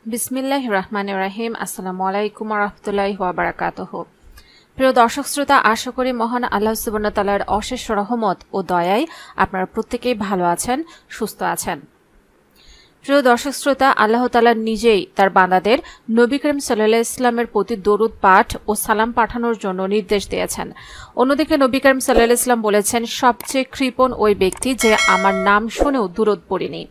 বিসমিল্লাহির রহমানির রহিম। আসসালামু আলাইকুম ওয়া রাহমাতুল্লাহি ওয়া বারাকাতুহু। প্রিয় দর্শক শ্রোতা, আশা করি মহান আল্লাহ সুবহানাহু ওয়া তাআলার অশেষ রহমত ও দয়ায় আপনারা প্রত্যেকেই ভালো আছেন, সুস্থ আছেন। প্রিয় দর্শক শ্রোতা, আল্লাহ তাআলা নিজেই তার বান্দাদের নবী করিম সাল্লাল্লাহু আলাইহি ওয়াসাল্লামের প্রতি দরুদ পাঠ ও সালাম পাঠানোর জন্য নির্দেশ দিয়েছেন। অন্যদিকে নবী করিম সাল্লাল্লাহু আলাইহি ওয়াসাল্লাম বলেছেন, সবচেয়ে কৃপণ ওই ব্যক্তি যে আমার নাম শুনেও দরুদ পড়েনি।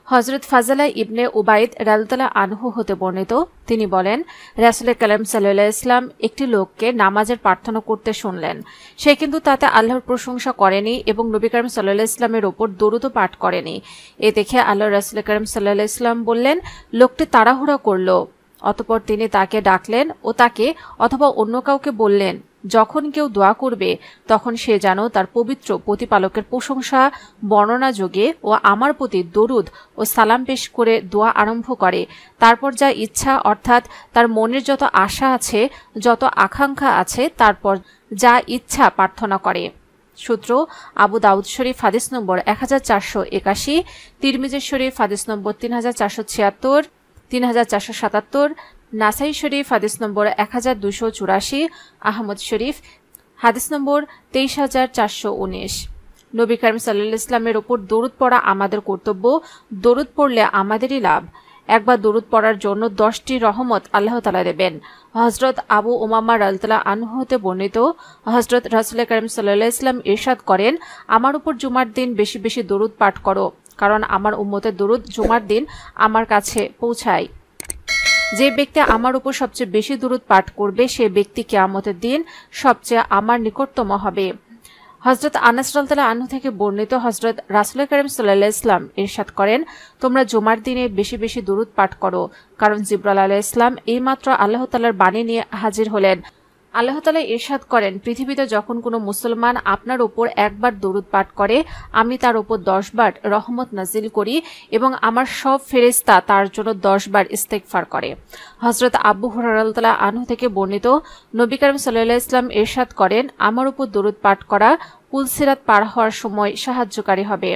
হযরত ফাজলা ইবনে উবাইদ রাদিয়াল্লাহু আনহু হতে বর্ণিত, তিনি বলেন, রাসূল কারীম সাল্লাল্লাহু আলাইহি ওয়াসাল্লাম একটি লোককে নামাজের প্রার্থনা করতে শুনলেন। সে কিন্তু তাতে আল্লাহর প্রশংসা করেনি এবং নবী করিম সাল্লাল্লাহু আলাইহি ওয়াসাল্লামের উপর দরুদও পাঠ করেনি। এ দেখে আল্লাহর রাসূল কারীম সাল্লাল্লাহু আলাইহি ওয়াসাল্লাম বললেন, লোকটি তাড়াহুড়া করল। অতঃপর তিনি তাকে ডাকলেন ও তাকে অথবা অন্য কাউকে বললেন, যখন কেউ দোয়া করবে তখন সে যেন তার পবিত্র প্রতিপালকের প্রশংসা বর্ণনা যোগে ও আমার প্রতি দরুদ ও সালাম পেশ করে দোয়া আরম্ভ করে। তারপর যা ইচ্ছা, অর্থাৎ তার মনের যত আশা আছে, যত আকাঙ্ক্ষা আছে, তারপর যা ইচ্ছা প্রার্থনা করে। সূত্র আবু দাউদ শরীফ হাদিস নম্বর 1481, তিরমিজি শরীফ হাদিস নম্বর 3476, 3477, নাসাই শরীফ হাদিস নম্বর 1284, আহমদ শরীফ হাদিস নম্বর 23419। নবী করিম সাল্লাল্লাহু আলাইহি ওয়াসাল্লামের উপর দরুদ পড়া আমাদের কর্তব্য। দরুদ পড়লে আমাদেরই লাভ। একবার দরুদ পড়ার জন্য 10টি রহমত আল্লাহ তাআলা দেবেন। হযরত আবু উমামা রাদিয়াল্লাহু আনহু হতে বর্ণিত, হযরত রাসূল করিম সাল্লাল্লাহু আলাইহি ওয়াসাল্লাম ইরশাদ করেন, আমার উপর জুমার দিন বেশি বেশি দরুদ পাঠ করো, কারণ আমার উম্মতের দরুদ জুমার দিন আমার কাছে পৌঁছায়। যে ব্যক্তি আমার উপর সবচেয়ে বেশি দরুদ পাঠ করবে সে ব্যক্তি কিয়ামতের দিন সবচেয়ে আমার নিকটতম হবে। হযরত আনাস রাদিয়াল্লাহু আনহু থেকে বর্ণিত, হযরত রাসূল করিম সাল্লাল্লাহু আলাইহি ওয়াসাল্লাম ইরশাদ করেন, তোমরা জুমার দিনে বেশি বেশি দরুদ পাঠ করো, কারণ জিবরাইল আলাইহিস সালাম এইমাত্র আল্লাহ তাআলার বাণী নিয়ে হাজির হলেন। আল্লাহ তাআলা ইরশাদ করেন, পৃথিবীতে যখন কোনো মুসলমান আপনার উপর একবার দরুদ পাঠ করে আমি তার উপর 10 বার রহমত নাজিল করি এবং আমার সব ফেরেশতা তার জন্য 10 বার ইস্তেগফার করে। হযরত আবু হুরায়রা রাদিয়াল্লাহু আনহু থেকে বর্ণিত, নবী করিম সাল্লাল্লাহু আলাইহি ওয়াসাল্লাম ইরশাদ করেন, আমার উপর দরুদ পাঠ করা পুলসিরাত পার হওয়ার সময় সাহায্যকারী হবে।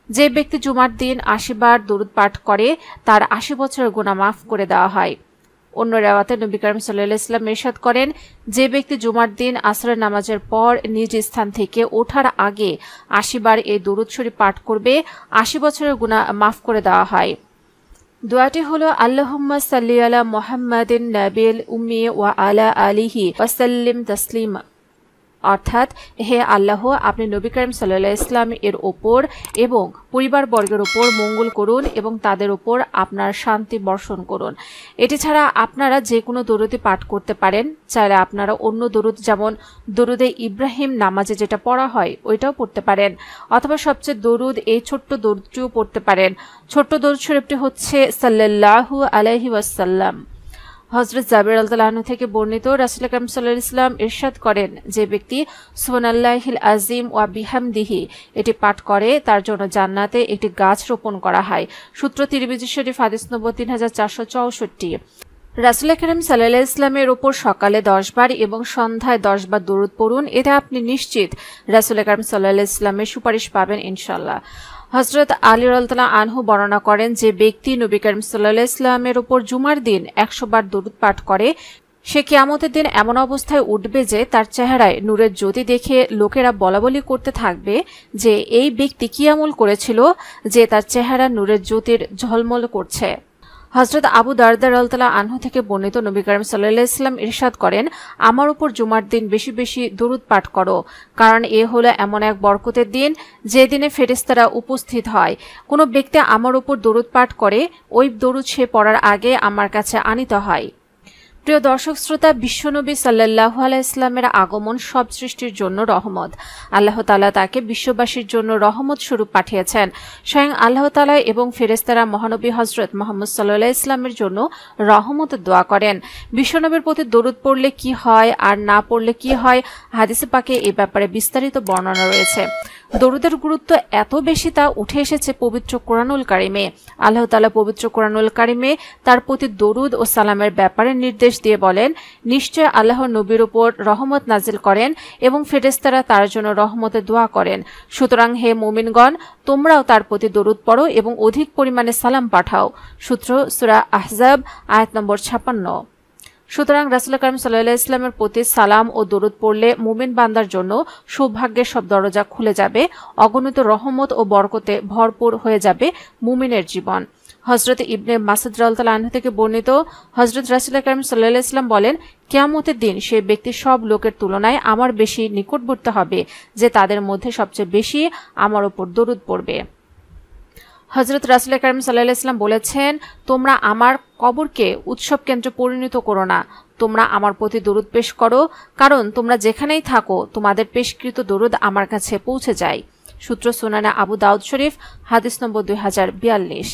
যে ব্যক্তি জুমার দিন 80 বার দরুদ পাঠ করে তার 80 বছরের গুনাহ মাফ করে দেওয়া হয়। অন্য রিওয়ায়াতে নবী করিম সাল্লাল্লাহু আলাইহি ওয়াসাল্লাম ইরশাদ করেন, যে ব্যক্তি জুমার দিন আসরের নামাজের পর নিজ স্থান থেকে ওঠার আগে 80 বার এই দরুদ শরীফ পাঠ করবে, 80 বছরের গুনাহ মাফ করে দেওয়া হয়। দোয়াটি হলো, আল্লাহুম্মা সাল্লি আলা মুহাম্মাদিন নাবিল উম্মি ওয়া আলা আলিহি ওয়া সাল্লিম তাসলিমা, অর্থাৎ, হে আল্লাহ, আপনি নবী করিম সাল্লাল্লাহু আলাইহি ওয়াসাল্লাম এর ওপর এবং পরিবারবর্গের ওপর মঙ্গল করুন এবং তাদের ওপর আপনার শান্তি বর্ষণ করুন। এটি ছাড়া আপনারা যে কোনো দরুদই পাঠ করতে পারেন। চাইলে আপনারা অন্য দরুদ, যেমন দরুদে ইব্রাহিম নামাজে যেটা পড়া হয় ওইটাও পড়তে পারেন, অথবা সবচেয়ে দরুদ এই ছোট্ট দরুদটিও পড়তে পারেন। ছোট্ট দরুদ শরীফটি হচ্ছে সাল্লাল্লাহু আলাইহি ওয়াসাল্লাম। হযরত জাবের রাদিয়াল্লাহু আনহু থেকে বর্ণিত, রাসূল কারীম সাল্লাল্লাহু আলাইহি ওয়াসাল্লাম ইরশাদ করেন, যে ব্যক্তি সুবহানাল্লাহিল আযীম ওয়া বিহামদিহি এটি পাঠ করে তার জন্য জান্নাতে একটি গাছ রোপণ করা হয়। সূত্র তিরমিজি শরীফ হাদিস নম্বর 3464। রাসূল কারীম সাল্লাল্লাহু আলাইহি ওয়াসাল্লামের উপর সকালে 10 বার এবং সন্ধ্যায় 10 বার দরুদ পড়ুন, এতে আপনি নিশ্চিত রাসূল কারীম সাল্লাল্লাহু আলাইহি ওয়াসাল্লামের সুপারিশ পাবেন ইনশাআল্লাহ। হযরত আলী রাদিয়াল্লাহু আনহু বর্ণনা করেন, যে ব্যক্তি নবী করিম সাল্লাল্লাহু আলাইহি ওয়াসাল্লামের উপর জুমার দিন 100 বার দরুদ পাঠ করে সে কিয়ামতের দিন এমন অবস্থায় উঠবে যে তার চেহারায় নূরের জ্যোতি দেখে লোকেরা বলাবলি করতে থাকবে যে এই ব্যক্তি কি আমল করেছিল যে তার চেহারা নূরের জ্যোতির ঝলমল করছে। হযরত আবু দারদা রাদিয়াল্লাহু আনহু থেকে বর্ণিত, নবী করিম সাল্লাল্লাহু আলাইহি ওয়াসাল্লাম ইরশাদ করেন, আমার উপর জুমার দিন বেশি বেশি দরুদ পাঠ করো, কারণ এ হলো এমন এক বরকতের দিন যে দিনে ফেরেশতারা উপস্থিত হয়। কোনো ব্যক্তি আমার উপর দরুদ পাঠ করে ওই দরুদ সে পড়ার আগে আমার কাছে আনিতে হয়। প্রিয় দর্শক শ্রোতা, বিশ্বনবী সাল্লাল্লাহু আলাইহি ওয়াসাল্লামের আগমন সব সৃষ্টির জন্য রহমত। আল্লাহ তাআলা তাকে বিশ্ববাসীর জন্য রহমত স্বরূপ পাঠিয়েছেন। স্বয়ং আল্লাহ তাআলা এবং ফেরেশতারা মহানবী হযরত মুহাম্মদ সাল্লাল্লাহু আলাইহি ওয়াসাল্লামের জন্য রহমতের দোয়া করেন। বিশ্বনবীর প্রতি দরুদ পড়লে কি হয় আর না পড়লে কি হয়, হাদিসে পাকে এই ব্যাপারে বিস্তারিত বর্ণনা রয়েছে। দরুদের গুরুত্ব এত বেশি তা উঠে এসেছে পবিত্র কোরআনুল কারিমে। আল্লাহ তাআলা পবিত্র কোরআনুল কারিমে তার প্রতি দরুদ ও সালামের ব্যাপারে নির্দেশ দিয়ে বলেন, নিশ্চয় আল্লাহর নবীর উপর রহমত নাজিল করেন এবং ফেরেশতারা তার জন্য রহমতের দোয়া করেন। সুতরাং হে মুমিনগণ, তোমরাও তার প্রতি দরুদ পড়ো এবং অধিক পরিমাণে সালাম পাঠাও। সূত্র সূরা আহজাব আয়াত নম্বর 56। সুতরাং রাসূল কারীম সাল্লাল্লাহু আলাইহি ওয়াসাল্লামের প্রতি সালাম ও দরুদ পড়লে মুমিন বান্দার জন্য সৌভাগ্যের সব দরজা খুলে যাবে, অগণিত রহমত ও বরকতে ভরপুর হয়ে যাবে মুমিনের জীবন। হযরত ইবনে মাসউদ রাদিয়াল্লাহু আনহু থেকে বর্ণিত, হযরত রাসূল কারীম সাল্লাল্লাহু আলাইহি ওয়াসাল্লাম বলেন, কিয়ামতের দিন সেই ব্যক্তি সব লোকের তুলনায় আমার বেশি নিকটবর্তী হবে যে তাদের মধ্যে সবচেয়ে বেশি আমার উপর দরুদ পড়বে। হযরত রাসূল কারীম সাল্লাল্লাহু আলাইহি ওয়াসাল্লাম বলেছেন, তোমরা আমার কবরকে উৎসব কেন্দ্রে পরিণত করো না, তোমরা আমার প্রতি দরুদ পেশ করো, কারণ তোমরা যেখানেই থাকো তোমাদের পেশকৃত দরুদ আমার কাছে পৌঁছে যায়। সূত্র সুনানে আবু দাউদ শরীফ হাদিস নম্বর 2042।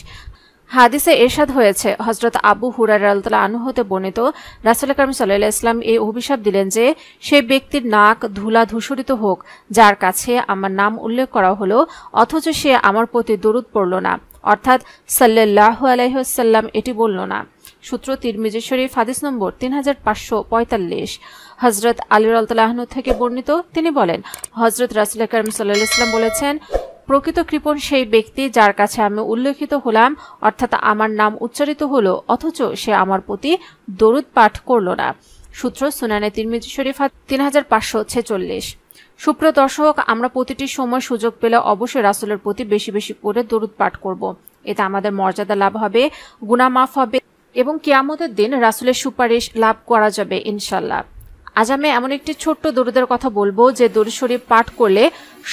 হাদিসে ইরশাদ হয়েছে, হযরত আবু হুরায়রা রাদিয়াল্লাহু আনহু হতে বর্ণিত, রাসূল কারীম সাল্লাল্লাহু আলাইহি ওয়াসাল্লাম এই অভিশাপ দিলেন যে সেই ব্যক্তির নাক ধুলা ধূসরিত হোক যার কাছে আমার নাম উল্লেখ করা হলো অথচ সে আমার প্রতি দরুদ পড়ল না, অর্থাৎ সাল্লাল্লাহু আলাইহি ওয়াসাল্লাম এটি বলল না। সূত্র তিরমিজি শরীফ হাদিস নম্বর 3545। হযরত আলী রাদিয়াল্লাহু আনহু থেকে বর্ণিত, তিনি বলেন, হযরত রাসূল কারীম সাল্লাল্লাহু আলাইহি ওয়াসাল্লাম বলেছেন, প্রকৃত কৃপণ সেই ব্যক্তি যার কাছে আমি উল্লেখিত হলাম, অর্থাৎ আমার নাম উচ্চারিত হলো অথচ সে আমার প্রতি দরুদ পাঠ করল না। সূত্র সুনানে তিরমিজি শরীফ 3546। সুপ্রিয় দর্শক, আমরা প্রতিটি সময় সুযোগ পেলে অবশ্যই রাসূলের প্রতি বেশি বেশি করে দরুদ পাঠ করব। এতে আমাদের মর্যাদা লাভ হবে, গুনাহ মাফ হবে এবং কিয়ামতের দিন রাসূলের সুপারিশ লাভ করা যাবে ইনশাআল্লাহ। আজ আমি এমন একটি ছোট্ট দরুদের কথা বলবো যে দরুদ শরীফ পাঠ করলে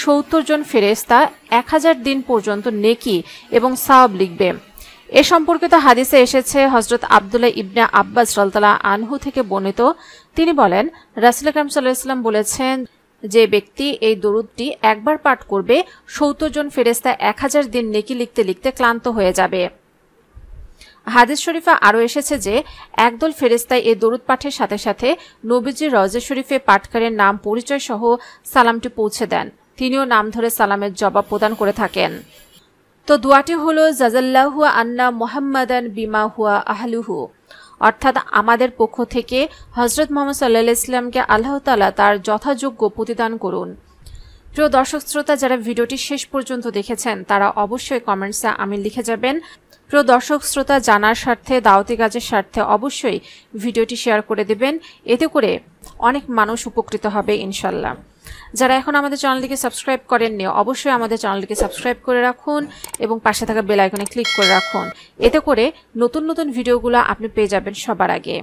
70 জন ফেরেশতা 1000 দিন পর্যন্ত নেকি এবং সওয়াব লিখবে। এ সম্পর্কিত হাদিসে এসেছে, হযরত আব্দুল্লাহ ইবনে আব্বাস রাদিয়াল্লাহু আনহু থেকে বর্ণিত, তিনি বলেন, রাসূল কারীম সাল্লাল্লাহু আলাইহি ওয়াসাল্লাম বলেছেন, যে ব্যক্তি এই দরুদটি একবার পাঠ করবে 70 জন ফেরেশতা 1000 দিন নেকি লিখতে লিখতে ক্লান্ত হয়ে যাবে। হাদিস শরীফে আরও এসেছে যে একদল ফেরেশতা এই দরুদ পাঠের সাথে সাথে নবীজির রওজা শরীফে পাঠকারীর নাম পরিচয় সহ সালামটি পৌঁছে দেন, তিনিও নাম ধরে সালামের জবাব প্রদান করে থাকেন। তো দোয়াটি হলো, জাযাল্লাহু আন্না মুহাম্মাদান বিমা হুয়া আহলুহু, অর্থাৎ আমাদের পক্ষ থেকে হযরত মুহাম্মদ সাল্লাল্লাহু আলাইহি ওয়াসাল্লামকে আল্লাহ তাআলা তার যথাযোগ্য প্রতিদান করুন। প্রিয় দর্শক শ্রোতা, যারা ভিডিওটি শেষ পর্যন্ত দেখেছেন তারা অবশ্যই কমেন্টসে আমিন লিখে যাবেন। প্রিয় দর্শক শ্রোতা, জানার স্বার্থে, দাওয়াতি কাজের স্বার্থে অবশ্যই ভিডিওটি শেয়ার করে দেবেন, এতে করে অনেক মানুষ উপকৃত হবে ইনশাআল্লাহ। যারা এখন আমাদের চ্যানেলটিকে সাবস্ক্রাইব করেননি অবশ্যই আমাদের চ্যানেলটিকে সাবস্ক্রাইব করে রাখুন এবং পাশে থাকা বেল আইকনে ক্লিক করে রাখুন, এতে করে নতুন নতুন ভিডিওগুলো আপনি পেয়ে যাবেন সবার আগে।